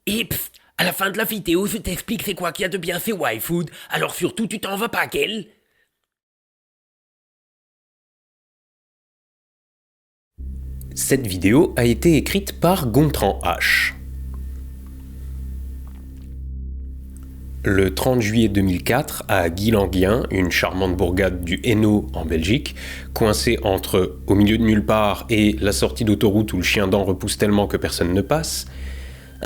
Et à la fin de la vidéo, je t'explique c'est quoi qu'il y a de bien chez YFood, alors surtout tu t'en vas pas, qu'elle. Cette vidéo a été écrite par Gontran H. Le 30 juillet 2004, à Guilanguien, une charmante bourgade du Hainaut en Belgique, coincée entre au milieu de nulle part et la sortie d'autoroute où le chien dent repousse tellement que personne ne passe,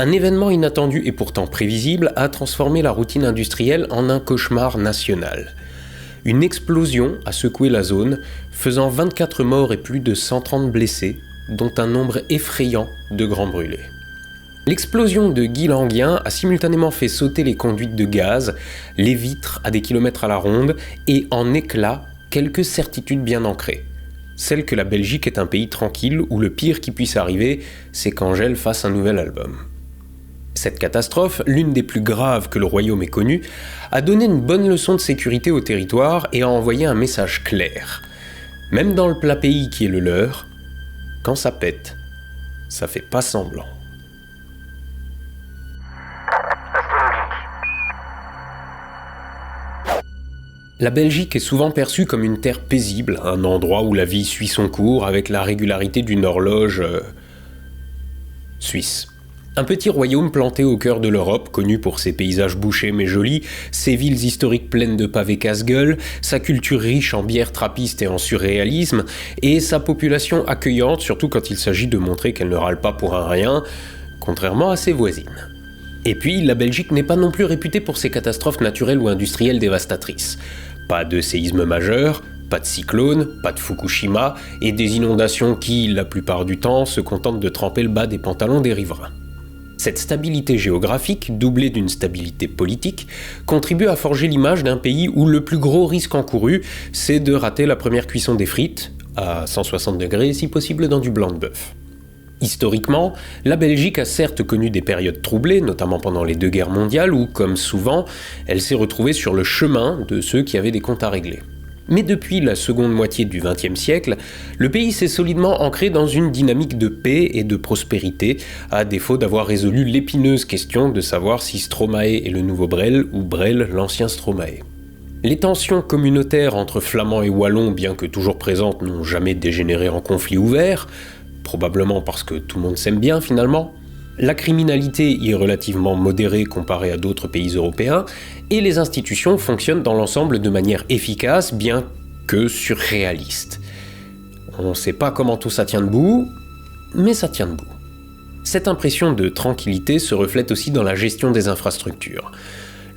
un événement inattendu et pourtant prévisible a transformé la routine industrielle en un cauchemar national. Une explosion a secoué la zone, faisant 24 morts et plus de 130 blessés, dont un nombre effrayant de grands brûlés. L'explosion de Guilanguien a simultanément fait sauter les conduites de gaz, les vitres à des kilomètres à la ronde et en éclats quelques certitudes bien ancrées. Celle que la Belgique est un pays tranquille où le pire qui puisse arriver, c'est qu'Angèle fasse un nouvel album. Cette catastrophe, l'une des plus graves que le royaume ait connues, a donné une bonne leçon de sécurité au territoire et a envoyé un message clair. Même dans le plat pays qui est le leur, quand ça pète, ça fait pas semblant. La Belgique est souvent perçue comme une terre paisible, un endroit où la vie suit son cours avec la régularité d'une horloge suisse. Un petit royaume planté au cœur de l'Europe, connu pour ses paysages bouchés mais jolis, ses villes historiques pleines de pavés casse-gueule, sa culture riche en bières trappistes et en surréalisme, et sa population accueillante, surtout quand il s'agit de montrer qu'elle ne râle pas pour un rien, contrairement à ses voisines. Et puis, la Belgique n'est pas non plus réputée pour ses catastrophes naturelles ou industrielles dévastatrices. Pas de séismes majeurs, pas de cyclones, pas de Fukushima, et des inondations qui, la plupart du temps, se contentent de tremper le bas des pantalons des riverains. Cette stabilité géographique, doublée d'une stabilité politique, contribue à forger l'image d'un pays où le plus gros risque encouru, c'est de rater la première cuisson des frites, à 160 degrés si possible dans du blanc de bœuf. Historiquement, la Belgique a certes connu des périodes troublées, notamment pendant les deux guerres mondiales où, comme souvent, elle s'est retrouvée sur le chemin de ceux qui avaient des comptes à régler. Mais depuis la seconde moitié du XXe siècle, le pays s'est solidement ancré dans une dynamique de paix et de prospérité, à défaut d'avoir résolu l'épineuse question de savoir si Stromae est le nouveau Brel ou Brel l'ancien Stromae. Les tensions communautaires entre Flamands et Wallons, bien que toujours présentes, n'ont jamais dégénéré en conflit ouvert, probablement parce que tout le monde s'aime bien finalement. La criminalité y est relativement modérée comparée à d'autres pays européens, et les institutions fonctionnent dans l'ensemble de manière efficace, bien que surréaliste. On ne sait pas comment tout ça tient debout, mais ça tient debout. Cette impression de tranquillité se reflète aussi dans la gestion des infrastructures.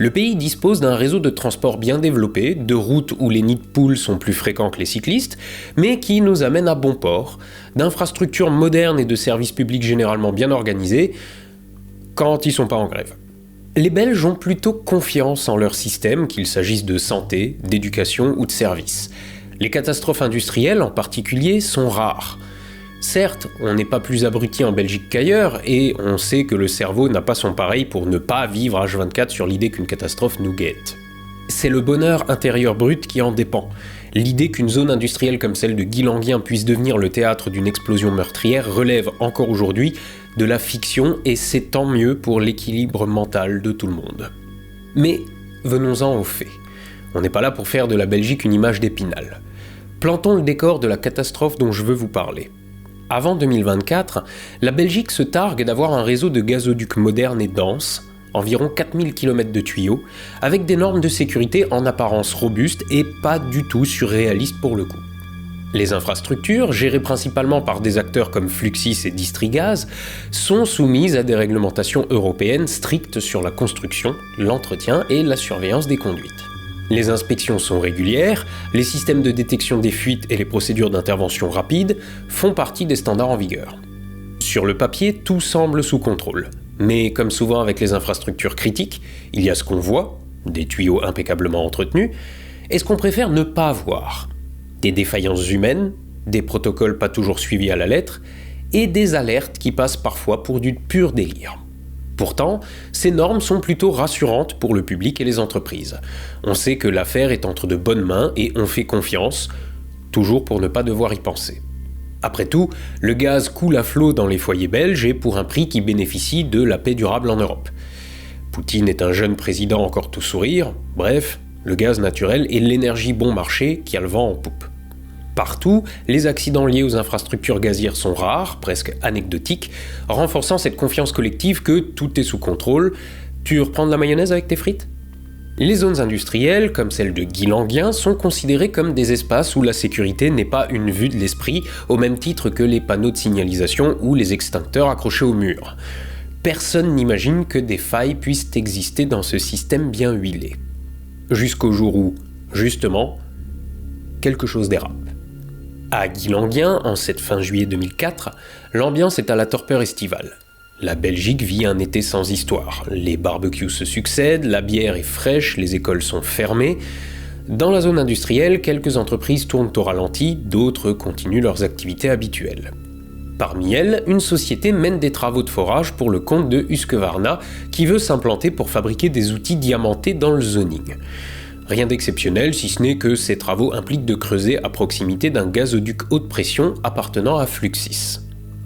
Le pays dispose d'un réseau de transport bien développé, de routes où les nids de poules sont plus fréquents que les cyclistes, mais qui nous amène à bon port, d'infrastructures modernes et de services publics généralement bien organisés, quand ils sont pas en grève. Les Belges ont plutôt confiance en leur système, qu'il s'agisse de santé, d'éducation ou de services. Les catastrophes industrielles, en particulier, sont rares. Certes, on n'est pas plus abruti en Belgique qu'ailleurs, et on sait que le cerveau n'a pas son pareil pour ne pas vivre H24 sur l'idée qu'une catastrophe nous guette. C'est le bonheur intérieur brut qui en dépend. L'idée qu'une zone industrielle comme celle de Guilanguien puisse devenir le théâtre d'une explosion meurtrière relève encore aujourd'hui de la fiction, et c'est tant mieux pour l'équilibre mental de tout le monde. Mais venons-en aux faits. On n'est pas là pour faire de la Belgique une image d'Épinal. Plantons le décor de la catastrophe dont je veux vous parler. Avant 2024, la Belgique se targue d'avoir un réseau de gazoducs moderne et dense, environ 4000 km de tuyaux, avec des normes de sécurité en apparence robustes et pas du tout surréalistes pour le coup. Les infrastructures, gérées principalement par des acteurs comme Fluxys et Distrigaz, sont soumises à des réglementations européennes strictes sur la construction, l'entretien et la surveillance des conduites. Les inspections sont régulières, les systèmes de détection des fuites et les procédures d'intervention rapide font partie des standards en vigueur. Sur le papier, tout semble sous contrôle. Mais comme souvent avec les infrastructures critiques, il y a ce qu'on voit, des tuyaux impeccablement entretenus, et ce qu'on préfère ne pas voir. Des défaillances humaines, des protocoles pas toujours suivis à la lettre, et des alertes qui passent parfois pour du pur délire. Pourtant, ces normes sont plutôt rassurantes pour le public et les entreprises. On sait que l'affaire est entre de bonnes mains et on fait confiance, toujours pour ne pas devoir y penser. Après tout, le gaz coule à flot dans les foyers belges et pour un prix qui bénéficie de la paix durable en Europe. Poutine est un jeune président encore tout sourire, bref, le gaz naturel est l'énergie bon marché qui a le vent en poupe. Partout, les accidents liés aux infrastructures gazières sont rares, presque anecdotiques, renforçant cette confiance collective que tout est sous contrôle. Tu reprends de la mayonnaise avec tes frites ? Les zones industrielles, comme celle de Guilanguien, sont considérées comme des espaces où la sécurité n'est pas une vue de l'esprit, au même titre que les panneaux de signalisation ou les extincteurs accrochés au mur. Personne n'imagine que des failles puissent exister dans ce système bien huilé. Jusqu'au jour où, justement, quelque chose dérape. À Guilanguien, en cette fin juillet 2004, l'ambiance est à la torpeur estivale. La Belgique vit un été sans histoire. Les barbecues se succèdent, la bière est fraîche, les écoles sont fermées. Dans la zone industrielle, quelques entreprises tournent au ralenti, d'autres continuent leurs activités habituelles. Parmi elles, une société mène des travaux de forage pour le compte de Husqvarna, qui veut s'implanter pour fabriquer des outils diamantés dans le zoning. Rien d'exceptionnel, si ce n'est que ces travaux impliquent de creuser à proximité d'un gazoduc haute pression appartenant à Fluxys.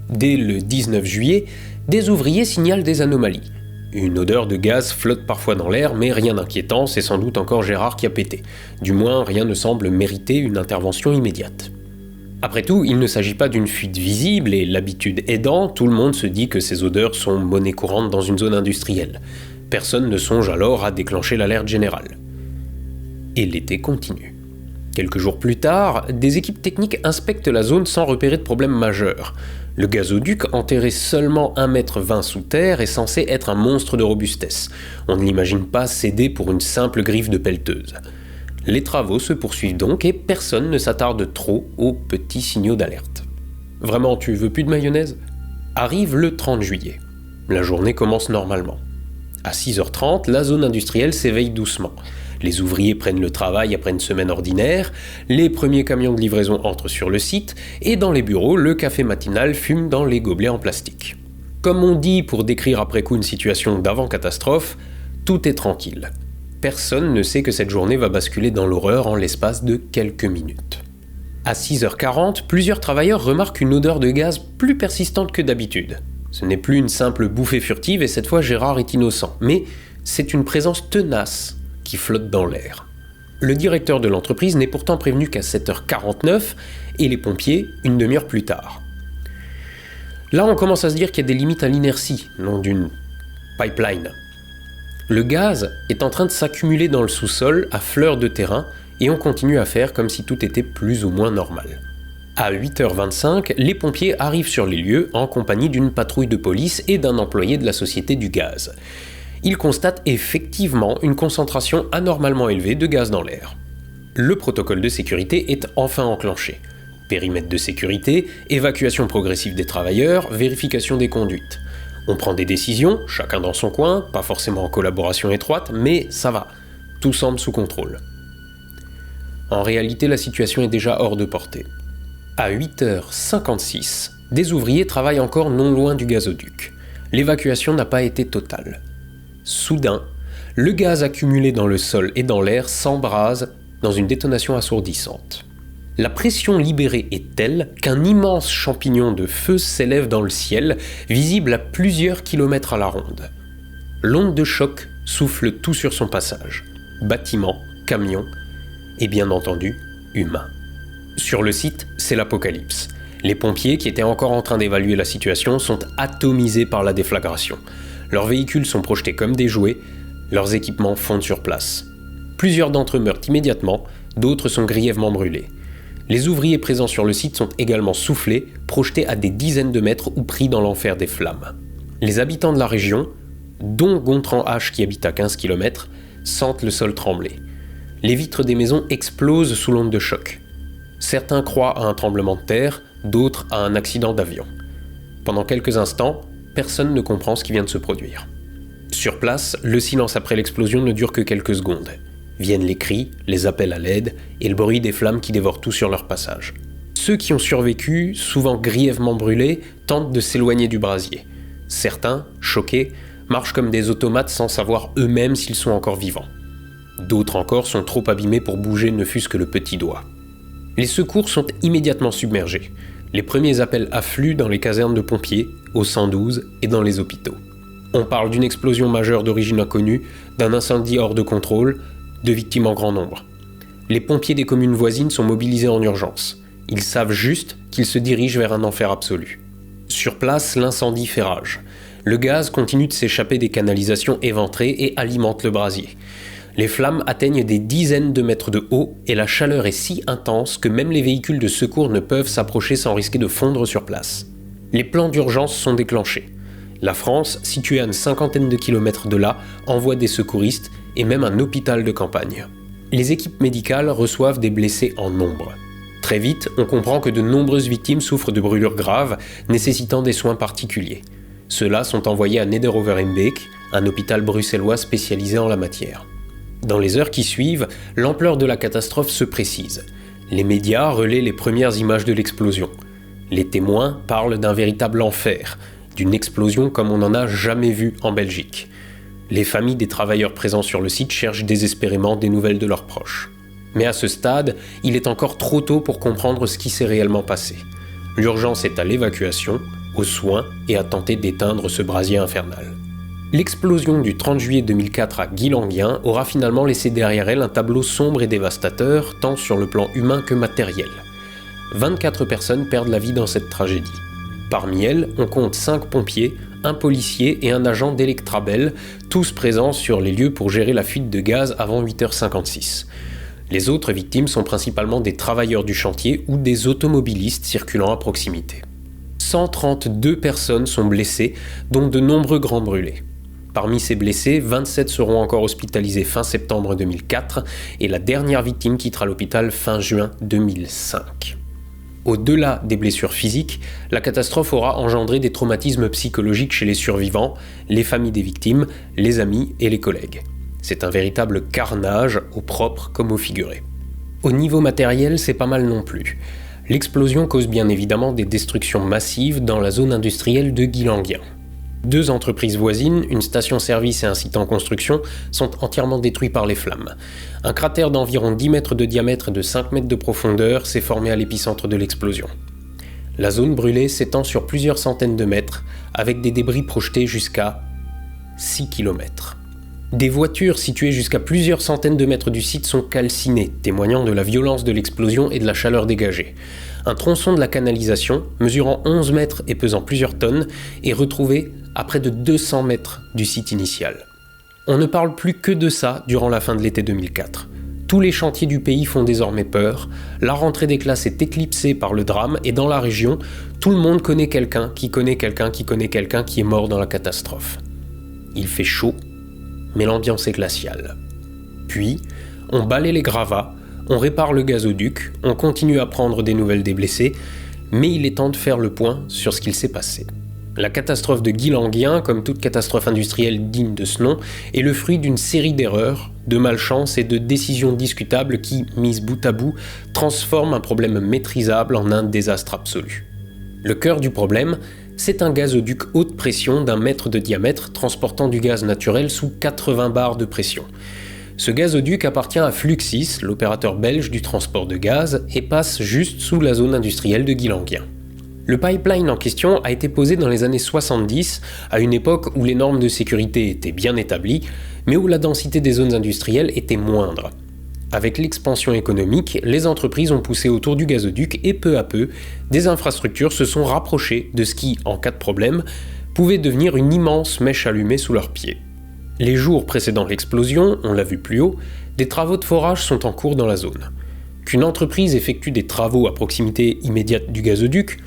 Dès le 19 juillet, des ouvriers signalent des anomalies. Une odeur de gaz flotte parfois dans l'air, mais rien d'inquiétant, c'est sans doute encore Gérard qui a pété. Du moins, rien ne semble mériter une intervention immédiate. Après tout, il ne s'agit pas d'une fuite visible, et l'habitude aidant, tout le monde se dit que ces odeurs sont monnaie courante dans une zone industrielle. Personne ne songe alors à déclencher l'alerte générale. Et l'été continue. Quelques jours plus tard, des équipes techniques inspectent la zone sans repérer de problème majeur. Le gazoduc, enterré seulement 1,20 m sous terre, est censé être un monstre de robustesse. On ne l'imagine pas céder pour une simple griffe de pelleteuse. Les travaux se poursuivent donc et personne ne s'attarde trop aux petits signaux d'alerte. Vraiment, tu veux plus de mayonnaise ? Arrive le 30 juillet. La journée commence normalement. À 6h30, la zone industrielle s'éveille doucement. Les ouvriers prennent le travail après une semaine ordinaire, les premiers camions de livraison entrent sur le site, et dans les bureaux, le café matinal fume dans les gobelets en plastique. Comme on dit pour décrire après coup une situation d'avant-catastrophe, tout est tranquille. Personne ne sait que cette journée va basculer dans l'horreur en l'espace de quelques minutes. À 6h40, plusieurs travailleurs remarquent une odeur de gaz plus persistante que d'habitude. Ce n'est plus une simple bouffée furtive et cette fois Gérard est innocent, mais c'est une présence tenace qui flotte dans l'air. Le directeur de l'entreprise n'est pourtant prévenu qu'à 7h49 et les pompiers une demi-heure plus tard. Là, on commence à se dire qu'il y a des limites à l'inertie, non d'une pipeline. Le gaz est en train de s'accumuler dans le sous-sol à fleur de terrain et on continue à faire comme si tout était plus ou moins normal. À 8h25, les pompiers arrivent sur les lieux en compagnie d'une patrouille de police et d'un employé de la société du gaz. Ils constatent effectivement une concentration anormalement élevée de gaz dans l'air. Le protocole de sécurité est enfin enclenché. Périmètre de sécurité, évacuation progressive des travailleurs, vérification des conduites. On prend des décisions, chacun dans son coin, pas forcément en collaboration étroite, mais ça va, tout semble sous contrôle. En réalité, la situation est déjà hors de portée. À 8h56, des ouvriers travaillent encore non loin du gazoduc. L'évacuation n'a pas été totale. Soudain, le gaz accumulé dans le sol et dans l'air s'embrase dans une détonation assourdissante. La pression libérée est telle qu'un immense champignon de feu s'élève dans le ciel, visible à plusieurs kilomètres à la ronde. L'onde de choc souffle tout sur son passage. Bâtiments, camions et bien entendu, humains. Sur le site, c'est l'apocalypse. Les pompiers, qui étaient encore en train d'évaluer la situation, sont atomisés par la déflagration. Leurs véhicules sont projetés comme des jouets, leurs équipements fondent sur place. Plusieurs d'entre eux meurent immédiatement, d'autres sont grièvement brûlés. Les ouvriers présents sur le site sont également soufflés, projetés à des dizaines de mètres ou pris dans l'enfer des flammes. Les habitants de la région, dont Gontran H qui habite à 15 km, sentent le sol trembler. Les vitres des maisons explosent sous l'onde de choc. Certains croient à un tremblement de terre, d'autres à un accident d'avion. Pendant quelques instants, personne ne comprend ce qui vient de se produire. Sur place, le silence après l'explosion ne dure que quelques secondes. Viennent les cris, les appels à l'aide et le bruit des flammes qui dévorent tout sur leur passage. Ceux qui ont survécu, souvent grièvement brûlés, tentent de s'éloigner du brasier. Certains, choqués, marchent comme des automates sans savoir eux-mêmes s'ils sont encore vivants. D'autres encore sont trop abîmés pour bouger ne fût-ce que le petit doigt. Les secours sont immédiatement submergés. Les premiers appels affluent dans les casernes de pompiers, au 112 et dans les hôpitaux. On parle d'une explosion majeure d'origine inconnue, d'un incendie hors de contrôle, de victimes en grand nombre. Les pompiers des communes voisines sont mobilisés en urgence. Ils savent juste qu'ils se dirigent vers un enfer absolu. Sur place, l'incendie fait rage. Le gaz continue de s'échapper des canalisations éventrées et alimente le brasier. Les flammes atteignent des dizaines de mètres de haut et la chaleur est si intense que même les véhicules de secours ne peuvent s'approcher sans risquer de fondre sur place. Les plans d'urgence sont déclenchés. La France, située à une cinquantaine de kilomètres de là, envoie des secouristes et même un hôpital de campagne. Les équipes médicales reçoivent des blessés en nombre. Très vite, on comprend que de nombreuses victimes souffrent de brûlures graves, nécessitant des soins particuliers. Ceux-là sont envoyés à Neder-Overheembeek, un hôpital bruxellois spécialisé en la matière. Dans les heures qui suivent, l'ampleur de la catastrophe se précise. Les médias relaient les premières images de l'explosion. Les témoins parlent d'un véritable enfer, d'une explosion comme on n'en a jamais vu en Belgique. Les familles des travailleurs présents sur le site cherchent désespérément des nouvelles de leurs proches. Mais à ce stade, il est encore trop tôt pour comprendre ce qui s'est réellement passé. L'urgence est à l'évacuation, aux soins et à tenter d'éteindre ce brasier infernal. L'explosion du 30 juillet 2004 à Guilanguien aura finalement laissé derrière elle un tableau sombre et dévastateur, tant sur le plan humain que matériel. 24 personnes perdent la vie dans cette tragédie. Parmi elles, on compte 5 pompiers, un policier et un agent d'Electrabel, tous présents sur les lieux pour gérer la fuite de gaz avant 8h56. Les autres victimes sont principalement des travailleurs du chantier ou des automobilistes circulant à proximité. 132 personnes sont blessées, dont de nombreux grands brûlés. Parmi ces blessés, 27 seront encore hospitalisés fin septembre 2004 et la dernière victime quittera l'hôpital fin juin 2005. Au-delà des blessures physiques, la catastrophe aura engendré des traumatismes psychologiques chez les survivants, les familles des victimes, les amis et les collègues. C'est un véritable carnage, au propre comme au figuré. Au niveau matériel, c'est pas mal non plus. L'explosion cause bien évidemment des destructions massives dans la zone industrielle de Guilanguien. 2 entreprises voisines, une station-service et un site en construction, sont entièrement détruits par les flammes. Un cratère d'environ 10 mètres de diamètre et de 5 mètres de profondeur s'est formé à l'épicentre de l'explosion. La zone brûlée s'étend sur plusieurs centaines de mètres, avec des débris projetés jusqu'à 6 km. Des voitures situées jusqu'à plusieurs centaines de mètres du site sont calcinées, témoignant de la violence de l'explosion et de la chaleur dégagée. Un tronçon de la canalisation, mesurant 11 mètres et pesant plusieurs tonnes, est retrouvé à près de 200 mètres du site initial. On ne parle plus que de ça durant la fin de l'été 2004. Tous les chantiers du pays font désormais peur, la rentrée des classes est éclipsée par le drame et dans la région, tout le monde connaît quelqu'un qui connaît quelqu'un qui connaît quelqu'un qui est mort dans la catastrophe. Il fait chaud, mais l'ambiance est glaciale. Puis, on balaie les gravats, on répare le gazoduc, on continue à prendre des nouvelles des blessés, mais il est temps de faire le point sur ce qu'il s'est passé. La catastrophe de Guilanguien, comme toute catastrophe industrielle digne de ce nom, est le fruit d'une série d'erreurs, de malchance et de décisions discutables qui, mises bout à bout, transforment un problème maîtrisable en un désastre absolu. Le cœur du problème, c'est un gazoduc haute pression d'1 mètre de diamètre transportant du gaz naturel sous 80 bars de pression. Ce gazoduc appartient à Fluxys, l'opérateur belge du transport de gaz, et passe juste sous la zone industrielle de Guilanguien. Le pipeline en question a été posé dans les années 70, à une époque où les normes de sécurité étaient bien établies, mais où la densité des zones industrielles était moindre. Avec l'expansion économique, les entreprises ont poussé autour du gazoduc et peu à peu, des infrastructures se sont rapprochées de ce qui, en cas de problème, pouvait devenir une immense mèche allumée sous leurs pieds. Les jours précédant l'explosion, on l'a vu plus haut, des travaux de forage sont en cours dans la zone. Qu'une entreprise effectue des travaux à proximité immédiate du gazoduc,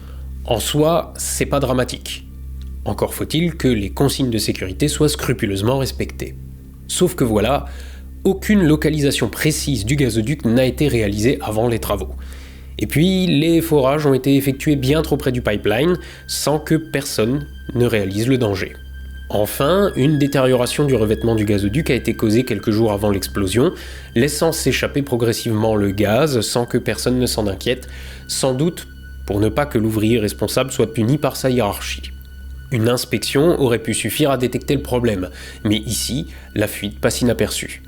en soi, c'est pas dramatique. Encore faut-il que les consignes de sécurité soient scrupuleusement respectées. Sauf que voilà, aucune localisation précise du gazoduc n'a été réalisée avant les travaux. Et puis, les forages ont été effectués bien trop près du pipeline, sans que personne ne réalise le danger. Enfin, une détérioration du revêtement du gazoduc a été causée quelques jours avant l'explosion, laissant s'échapper progressivement le gaz sans que personne ne s'en inquiète, sans doute pour ne pas que l'ouvrier responsable soit puni par sa hiérarchie. Une inspection aurait pu suffire à détecter le problème, mais ici, la fuite passe inaperçue.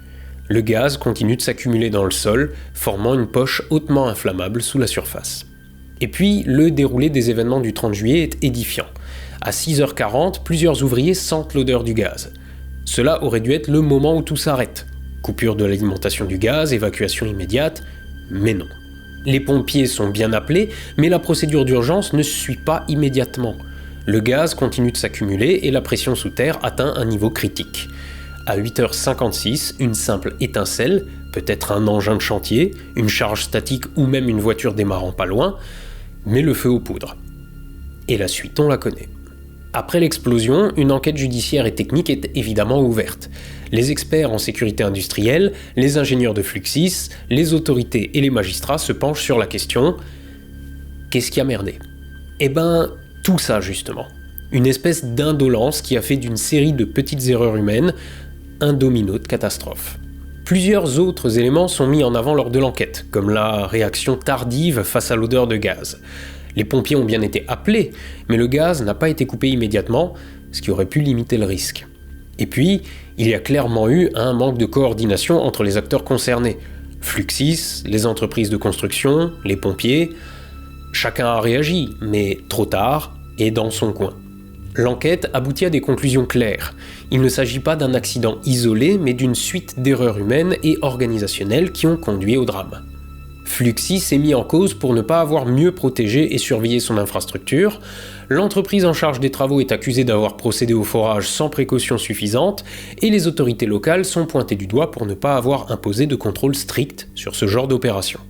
Le gaz continue de s'accumuler dans le sol, formant une poche hautement inflammable sous la surface. Et puis, le déroulé des événements du 30 juillet est édifiant. À 6h40, plusieurs ouvriers sentent l'odeur du gaz. Cela aurait dû être le moment où tout s'arrête. Coupure de l'alimentation du gaz, évacuation immédiate, mais non. Les pompiers sont bien appelés, mais la procédure d'urgence ne suit pas immédiatement. Le gaz continue de s'accumuler et la pression sous terre atteint un niveau critique. À 8h56, une simple étincelle, peut-être un engin de chantier, une charge statique ou même une voiture démarrant pas loin, met le feu aux poudres. Et la suite, on la connaît. Après l'explosion, une enquête judiciaire et technique est évidemment ouverte. Les experts en sécurité industrielle, les ingénieurs de Fluxys, les autorités et les magistrats se penchent sur la question « Qu'est-ce qui a merdé ?» Eh ben, tout ça justement. Une espèce d'indolence qui a fait d'une série de petites erreurs humaines un domino de catastrophe. Plusieurs autres éléments sont mis en avant lors de l'enquête, comme la réaction tardive face à l'odeur de gaz. Les pompiers ont bien été appelés, mais le gaz n'a pas été coupé immédiatement, ce qui aurait pu limiter le risque. Et puis, il y a clairement eu un manque de coordination entre les acteurs concernés. Fluxys, les entreprises de construction, les pompiers. Chacun a réagi, mais trop tard et dans son coin. L'enquête aboutit à des conclusions claires. Il ne s'agit pas d'un accident isolé, mais d'une suite d'erreurs humaines et organisationnelles qui ont conduit au drame. Fluxys est mis en cause pour ne pas avoir mieux protégé et surveillé son infrastructure. L'entreprise en charge des travaux est accusée d'avoir procédé au forage sans précaution suffisante et les autorités locales sont pointées du doigt pour ne pas avoir imposé de contrôle strict sur ce genre d'opération.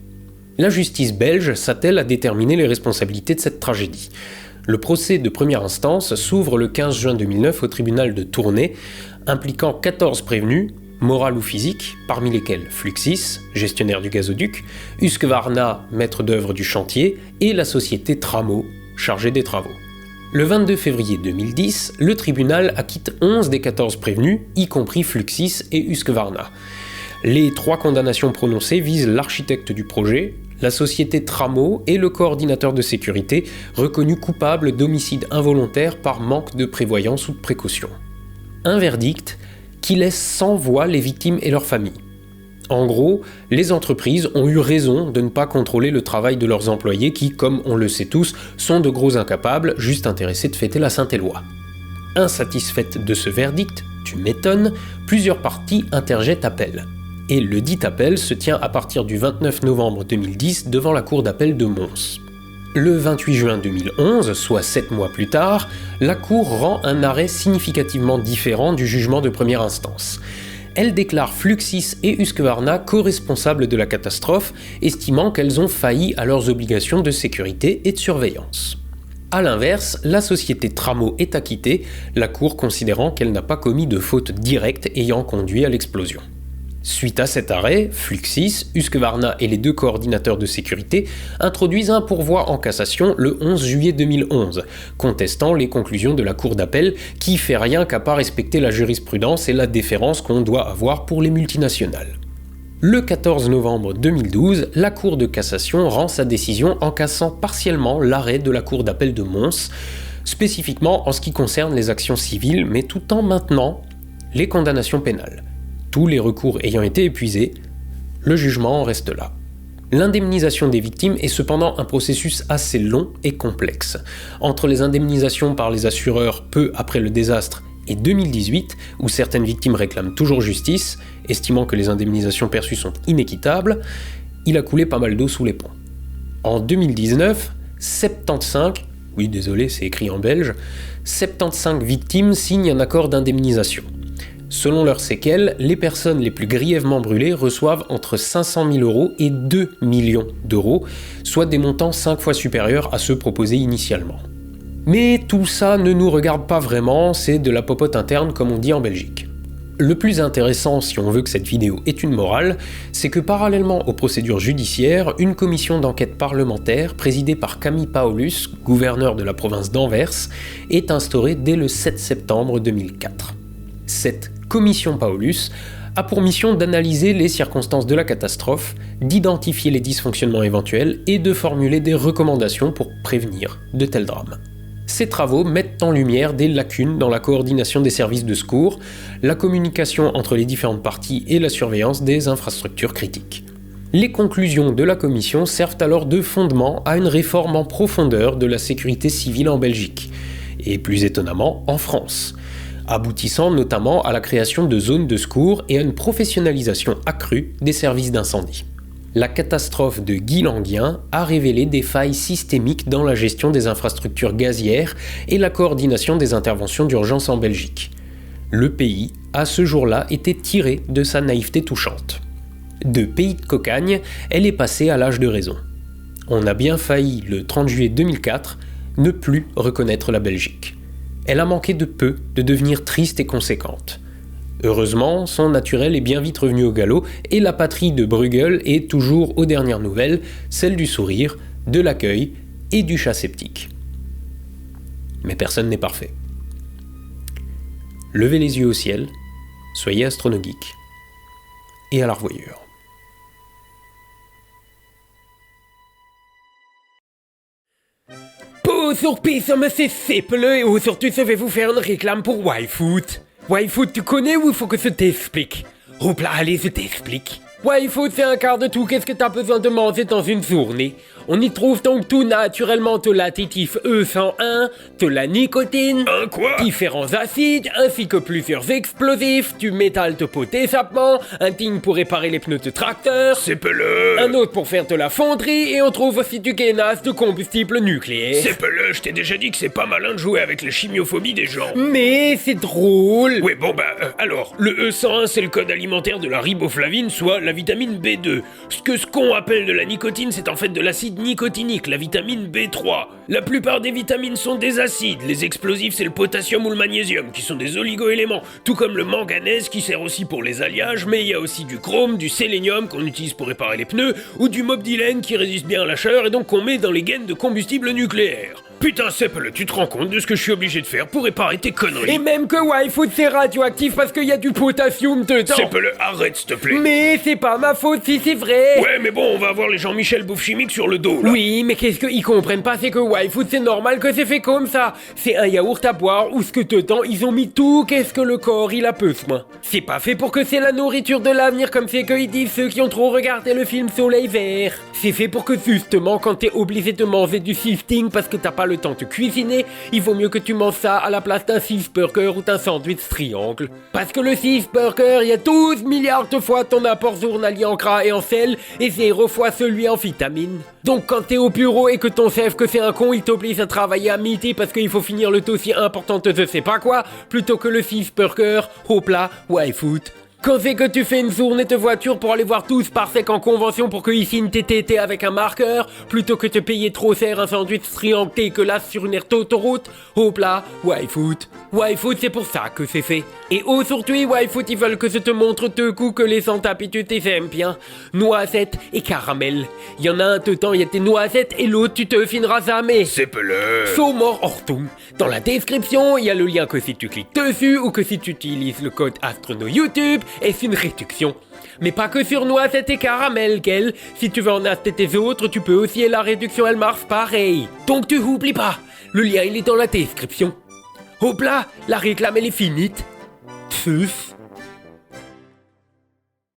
La justice belge s'attelle à déterminer les responsabilités de cette tragédie. Le procès de première instance s'ouvre le 15 juin 2009 au tribunal de Tournai, impliquant 14 prévenus, morales ou physiques, parmi lesquels Fluxys, gestionnaire du gazoduc, Husqvarna, maître d'œuvre du chantier, et la société Tramo, chargée des travaux. Le 22 février 2010, le tribunal acquitte 11 des 14 prévenus, y compris Fluxys et Husqvarna. Les 3 condamnations prononcées visent l'architecte du projet, la société Tramo et le coordinateur de sécurité, reconnus coupables d'homicide involontaire par manque de prévoyance ou de précaution. Un verdict qui laisse sans voix les victimes et leurs familles. En gros, les entreprises ont eu raison de ne pas contrôler le travail de leurs employés qui, comme on le sait tous, sont de gros incapables, juste intéressés de fêter la Saint-Éloi. Insatisfaite de ce verdict, tu m'étonnes, plusieurs parties interjettent appel. Et le dit appel se tient à partir du 29 novembre 2010 devant la cour d'appel de Mons. Le 28 juin 2011, soit 7 mois plus tard, la Cour rend un arrêt significativement différent du jugement de première instance. Elle déclare Fluxys et Husqvarna co-responsables de la catastrophe, estimant qu'elles ont failli à leurs obligations de sécurité et de surveillance. A l'inverse, la société Tramo est acquittée, la Cour considérant qu'elle n'a pas commis de faute directe ayant conduit à l'explosion. Suite à cet arrêt, Fluxys, Husqvarna et les 2 coordinateurs de sécurité introduisent un pourvoi en cassation le 11 juillet 2011, contestant les conclusions de la Cour d'appel qui fait rien qu'à pas respecter la jurisprudence et la déférence qu'on doit avoir pour les multinationales. Le 14 novembre 2012, la Cour de cassation rend sa décision en cassant partiellement l'arrêt de la Cour d'appel de Mons, spécifiquement en ce qui concerne les actions civiles, mais tout en maintenant les condamnations pénales. Tous les recours ayant été épuisés, le jugement en reste là. L'indemnisation des victimes est cependant un processus assez long et complexe. Entre les indemnisations par les assureurs peu après le désastre et 2018, où certaines victimes réclament toujours justice, estimant que les indemnisations perçues sont inéquitables, il a coulé pas mal d'eau sous les ponts. En 2019, 75 victimes signent un accord d'indemnisation. Selon leurs séquelles, les personnes les plus grièvement brûlées reçoivent entre 500 000 € et 2 millions d'euros, soit des montants 5 fois supérieurs à ceux proposés initialement. Mais tout ça ne nous regarde pas vraiment, c'est de la popote interne comme on dit en Belgique. Le plus intéressant, si on veut que cette vidéo ait une morale, c'est que parallèlement aux procédures judiciaires, une commission d'enquête parlementaire, présidée par Camille Paulus, gouverneur de la province d'Anvers, est instaurée dès le 7 septembre 2004. Cette commission Paulus a pour mission d'analyser les circonstances de la catastrophe, d'identifier les dysfonctionnements éventuels et de formuler des recommandations pour prévenir de tels drames. Ces travaux mettent en lumière des lacunes dans la coordination des services de secours, la communication entre les différentes parties et la surveillance des infrastructures critiques. Les conclusions de la commission servent alors de fondement à une réforme en profondeur de la sécurité civile en Belgique, et plus étonnamment en France, aboutissant notamment à la création de zones de secours et à une professionnalisation accrue des services d'incendie. La catastrophe de Guy-Languien a révélé des failles systémiques dans la gestion des infrastructures gazières et la coordination des interventions d'urgence en Belgique. Le pays a ce jour-là été tiré de sa naïveté touchante. De pays de cocagne, elle est passée à l'âge de raison. On a bien failli, le 30 juillet 2004, ne plus reconnaître la Belgique. Elle a manqué de peu de devenir triste et conséquente. Heureusement, son naturel est bien vite revenu au galop et la patrie de Bruegel est toujours aux dernières nouvelles, celle du sourire, de l'accueil et du chat sceptique. Mais personne n'est parfait. Levez les yeux au ciel, soyez astronogeek et à la revoyure. Aujourd'hui, ça me c'est simple et aujourd'hui, je vais vous faire une réclame pour YFood. YFood, tu connais ou il faut que je t'explique? Hop là, allez, je t'explique. YFood, c'est un quart de tout. Qu'est-ce que t'as besoin de manger dans une journée? On y trouve donc tout naturellement de l'additif E101, de la nicotine, différents acides, ainsi que plusieurs explosifs, du métal de pot d'échappement, un digne pour réparer les pneus de tracteur, un autre pour faire de la fonderie, et on trouve aussi du gainage de combustible nucléaire. Je t'ai déjà dit que c'est pas malin de jouer avec la chimiophobie des gens. Mais c'est drôle. Ouais, bon alors, le E101 c'est le code alimentaire de la riboflavine, soit la vitamine B2. Ce qu'on appelle de la nicotine, c'est en fait de l'acide nicotinique, la vitamine B3. La plupart des vitamines sont des acides. Les explosifs, c'est le potassium ou le magnésium, qui sont des oligo-éléments. Tout comme le manganèse, qui sert aussi pour les alliages, mais il y a aussi du chrome, du sélénium, qu'on utilise pour réparer les pneus, ou du mobdylène, qui résiste bien à la chaleur et donc qu'on met dans les gaines de combustible nucléaire. Putain, Seppele, tu te rends compte de ce que je suis obligé de faire pour réparer tes conneries? Et même que YFood c'est radioactif parce qu'il y a du potassium dedans. Seppele, arrête s'il te plaît. Mais c'est pas ma faute si c'est vrai. Ouais, mais bon, on va avoir les Jean-Michel Bouffe Chimique sur le dos, là. Oui, mais qu'est-ce qu'ils comprennent pas, c'est que YFood c'est normal que c'est fait comme ça. C'est un yaourt à boire où ce que dedans ils ont mis tout qu'est-ce que le corps il a besoin. C'est pas fait pour que c'est la nourriture de l'avenir comme c'est qu'ils disent ceux qui ont trop regardé le film Soleil Vert. C'est fait pour que justement quand t'es obligé de manger du shifting parce que t'as pas le temps de cuisiner, il vaut mieux que tu manges ça à la place d'un cheeseburger ou d'un sandwich triangle. Parce que le cheeseburger, il y a 12 milliards de fois ton apport journalier en gras et en sel et 0 fois celui en vitamines. Donc quand t'es au bureau et que ton chef que c'est un con, il t'oblige à travailler à midi parce qu'il faut finir le dossier important de je sais pas quoi, plutôt que le cheeseburger, hop là, YFood. Quand c'est que tu fais une journée de voiture pour aller voir tous par sec en convention pour qu'ils signent tes TT avec un marqueur, plutôt que de payer trop cher un sandwich triangle dégueulasse sur une aire d'autoroute, hop là, YFood. YFood c'est pour ça que c'est fait. Et aujourd'hui, YFood ils veulent que je te montre deux goûts que les sans-habitudes ils aiment bien. Noisette et caramel. Il y en a un dedans, il y a des noisettes et l'autre tu te fineras jamais. Seppele. Saumor Ortum. Dans la description, il y a le lien que si tu cliques dessus ou que si tu utilises le code Astrono YouTube, et c'est une réduction. Mais pas que sur noisettes et caramel, Gel. Si tu veux en acheter tes autres, tu peux aussi et la réduction elle marche pareil. Donc tu oublies pas, le lien il est dans la description. Hop là, la réclame elle est finie. Tchuss.